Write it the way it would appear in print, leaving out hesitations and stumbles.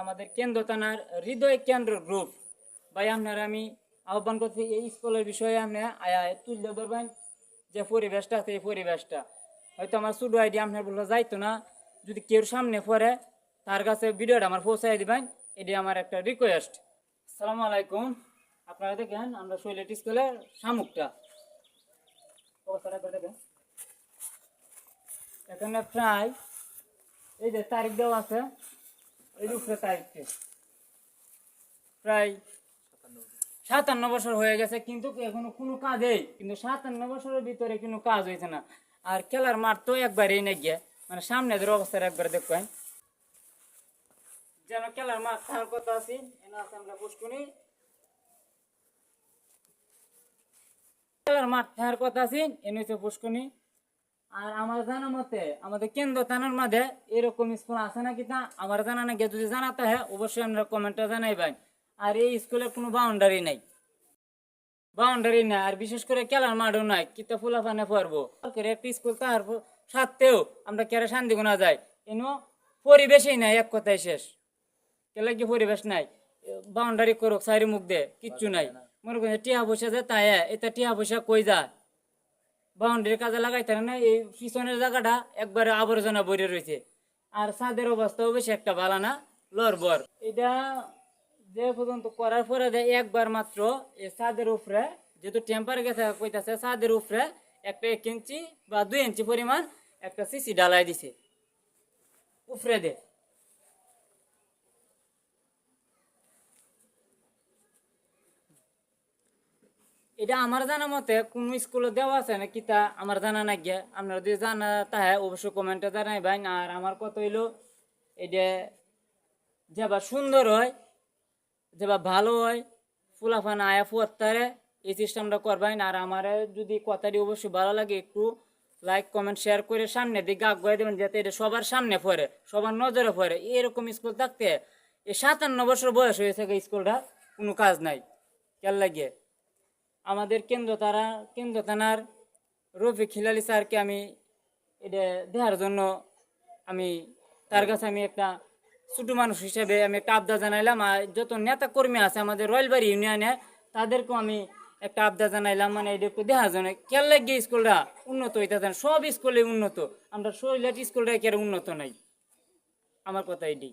আমাদের কেন্দ্র থানার হৃদয় কেন্দ্র গ্রুপ ভাই আপনার আমি আহ্বান করছি এই স্কুলের বিষয়ে আপনি তুলে ধরবেন যে পরিবেশটা আছে এই পরিবেশটা হয়তো আমার ছোট আইডিয়া আপনার বললো যাইতো না যদি কেউ সামনে পড়ে তার কাছে ভিডিওটা আমার পৌঁছাই দিবেন এটি আমার একটা রিকোয়েস্ট। আসসালামু আলাইকুম, আপনারা দেখেন আমরা শৈলেট স্কুলের শামুকটা অবস্থাটা করে দেখেন এখানে প্রায় এই যে তারিখ দেওয়া আছে এই উপরে তারিখে প্রায় 57 বছর হয়ে গেছে কিন্তু এখনো কোনো কাজেই কিন্তু 57 বছরের ভিতরে কোনো কাজ হয়েছে না। আর খেলার মাঠ তো একবারেই না গিয়ে মানে সামনের অবস্থার একবার দেখবেন যেন খেলার মাঠ থাকার কথা আছি এনে আছে আমরা পুষ্কুনি খেলার মাঠ থাকার কথা আছি এনে হচ্ছে পুষ্কুনি। আর আমার জানা মতে আমাদের কেন্দ্র থানার মাঝে এরকম স্কুল আছে নাকি তা আমার জানা নাকি যদি জানাতে হয় অবশ্যই আপনারা কমেন্টে জানাইবেন। আর এই স্কুলের কোনো বাউন্ডারি নাই আর বিশেষ করে খেলার মাঠও নাই কিতা ফুলাফানে পড়বো একটা স্কুল তার সাথেও আমরা কেরা শান্তি গোনা যায় এনো পরিবেশই নাই এক কথায় শেষ কেলা কি পরিবেশ নাই বাউন্ডারি করুক চারি মুখ দে কিচ্ছু নাই মনে করেন টিয়া পয়সা যায় তাই এটা টিয়া পয়সা কই যায় বাউন্ডারির কাজে লাগাইতে না এই পিছনের জায়গাটা একবারে আবর্জনা ভরে রয়েছে আর ছাদের অবস্থাও বেশি একটা ভালো না লড়বর এটা যে পর্যন্ত করার পরে একবার মাত্র এই ছাদের উপরে যেহেতু টেম্পার গেছে কইতাছে ছাদের উপরে একটা 1 ইঞ্চি বা 2 ইঞ্চি পরিমাণ একটা সিসি ঢালাই দিছে উপরে দে এটা আমার জানা মতে কোন স্কুলে দেওয়া আছে না কিতা আমার জানা না গিয়া আপনারা যদি জানা তাহে অবশ্যই কমেন্টে জানাইবেন। আর আমার কথা হইলো এটা যেবা সুন্দর হয় যেবা ভালো হয় ফুলাফানা আয়া ফুয়াত্তারে এই সিস্টেমটা করবেন। আর আমার যদি কথাটি অবশ্যই ভালো লাগে একটু লাইক কমেন্ট শেয়ার করে সামনে দিকে আগুয়ে দেবেন যাতে এটা সবার সামনে পড়ে সবার নজরে পড়ে। এরকম স্কুল থাকতে এই 57 বছর বয়স হয়েছে স্কুলটা কোনো কাজ নাই কেন লাগে। আমাদের কেন্দ্র থানার রফিক হিলালি স্যারকে আমি এটা দেওয়ার জন্য আমি তার কাছে আমি একটা ছোটো মানুষ হিসেবে আমি একটা আবদার জানাইলাম। আর যত নেতা কর্মী আছে আমাদের রয়্যালবাড়ি ইউনিয়নে তাদেরকেও আমি একটা আবদার জানাইলাম মানে এটা একটু দেখার জন্য কেন লাগে স্কুলটা উন্নত হইতে সব স্কুলে উন্নত আমরা শৈলাট স্কুলটা কি আর উন্নত নাই আমার কথা এটি।